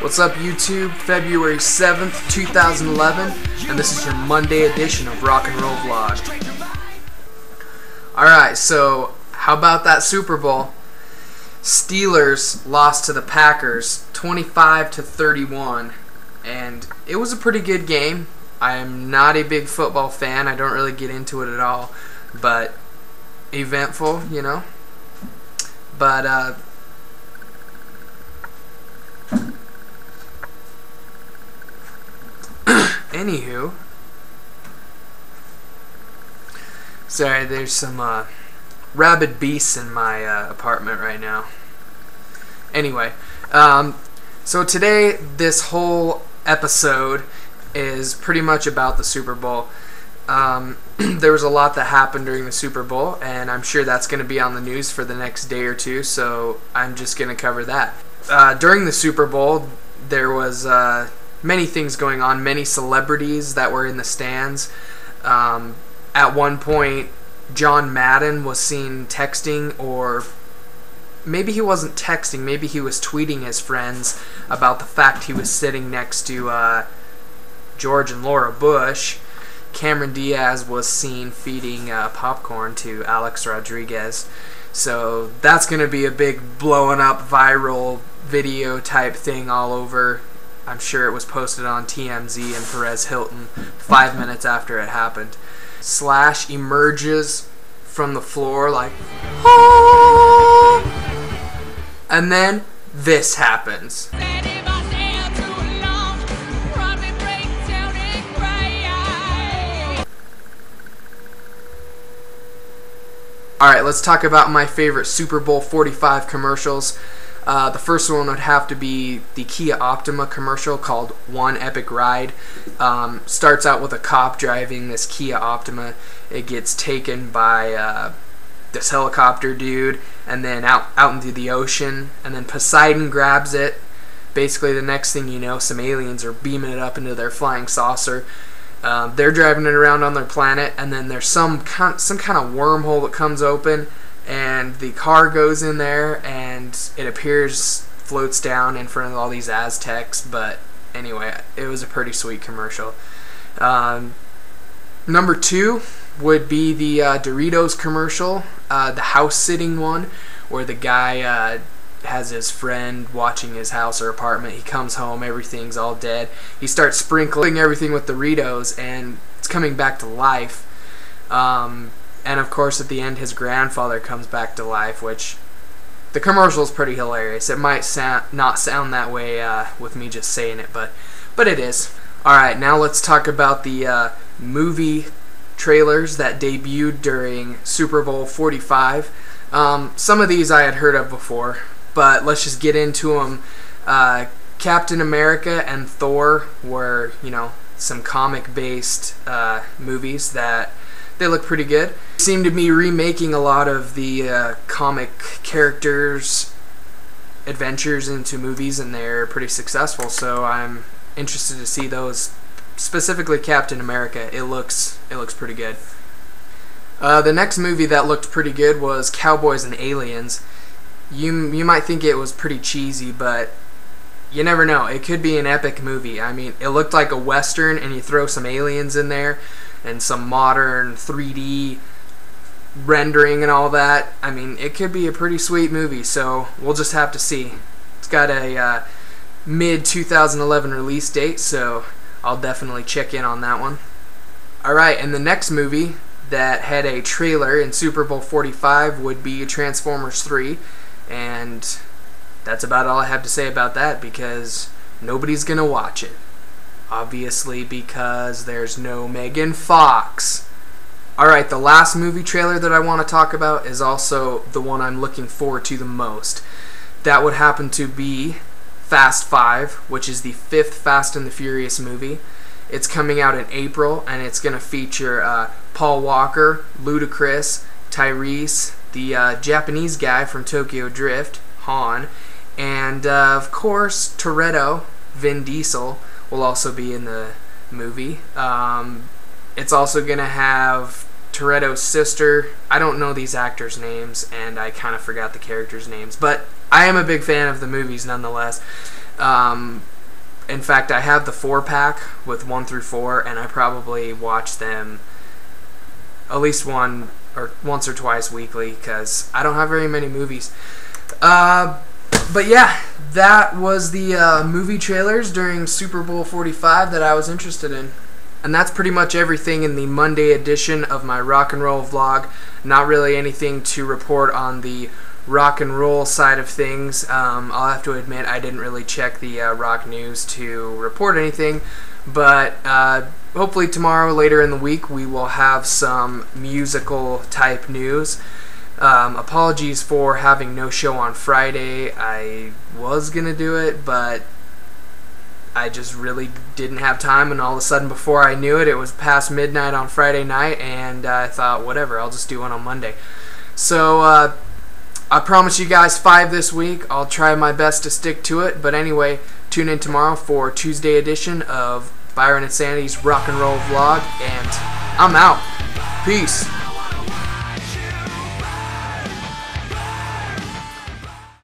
What's up, YouTube? February 7th, 2011, and this is your Monday edition of Rock and Roll Vlog. Alright, so how about that Super Bowl? Steelers lost to the Packers 25-31, and it was a pretty good game. I am not a big football fan. I don't really get into it at all, but eventful, you know. But anywho, sorry, there's some rabid beasts in my apartment right now. Anyway, so today this whole episode is pretty much about the Super Bowl. There was a lot that happened during the Super Bowl, and I'm sure that's going to be on the news for the next day or two, so I'm just going to cover that. During the Super Bowl, there was many things going on, many celebrities that were in the stands. At one point, John Madden was seen texting, or maybe he wasn't texting, maybe he was tweeting his friends about the fact he was sitting next to George and Laura Bush. Cameron Diaz was seen feeding popcorn to Alex Rodriguez. So that's going to be a big blowing up viral video type thing all over. I'm sure it was posted on TMZ and Perez Hilton 5 minutes after it happened. Slash emerges from the floor like, ah! And then this happens. Alright, let's talk about my favorite Super Bowl 45 commercials. The first one would have to be the Kia Optima commercial called One Epic Ride. Starts out with a cop driving this Kia Optima. It gets taken by this helicopter dude, and then out into the ocean, and then Poseidon grabs it. Basically, the next thing you know, some aliens are beaming it up into their flying saucer. They're driving it around on their planet, and then there's some kind of wormhole that comes open, and the car goes in there, and it appears, floats down in front of all these Aztecs. But anyway, it was a pretty sweet commercial. Number 2 would be the Doritos commercial, the house sitting one, where the guy has his friend watching his house or apartment. He comes home, everything's all dead. He starts sprinkling everything with Doritos, and it's coming back to life. And of course, at the end, his grandfather comes back to life, which the commercial is pretty hilarious. It might not sound that way with me just saying it, but it is. Alright, now let's talk about the movie trailers that debuted during Super Bowl 45. Some of these I had heard of before, but let's just get into them. Captain America and Thor were, you know, some comic-based movies that they look pretty good. Seem to be remaking a lot of the comic characters' adventures into movies, and they're pretty successful, so I'm interested to see those. Specifically Captain America, it looks pretty good. The next movie that looked pretty good was Cowboys and Aliens. You might think it was pretty cheesy, but you never know. It could be an epic movie. I mean, it looked like a Western, and you throw some aliens in there and some modern 3D rendering and all that. I mean, it could be a pretty sweet movie, so we'll just have to see. It's got a mid-2011 release date, so I'll definitely check in on that one. Alright, and the next movie that had a trailer in Super Bowl 45 would be Transformers 3, and that's about all I have to say about that, because nobody's gonna watch it. Obviously, because there's no Megan Fox. Alright, the last movie trailer that I want to talk about is also the one I'm looking forward to the most. That would happen to be Fast 5, which is the 5th Fast and the Furious movie. It's coming out in April, and it's going to feature Paul Walker, Ludacris, Tyrese, the Japanese guy from Tokyo Drift, Han, and of course Toretto, Vin Diesel, will also be in the movie. It's also going to have Toretto's sister. I don't know these actors' names, and I kind of forgot the characters' names, but I am a big fan of the movies nonetheless. In fact, I have the 4-pack with 1 through 4, and I probably watch them at least once or twice weekly because I don't have very many movies. But yeah, that was the movie trailers during Super Bowl 45 that I was interested in. And that's pretty much everything in the Monday edition of my rock and roll vlog. Not really anything to report on the rock and roll side of things. I'll have to admit I didn't really check the rock news to report anything. But hopefully tomorrow, later in the week, we will have some musical type news. Apologies for having no show on Friday. I was gonna do it, but I just really didn't have time, and all of a sudden before I knew it, it was past midnight on Friday night, and I thought, whatever, I'll just do one on Monday. So I promise you guys 5 this week. I'll try my best to stick to it, but anyway, tune in tomorrow for Tuesday edition of Byron and Sandy's Rock and Roll Vlog, and I'm out. Peace.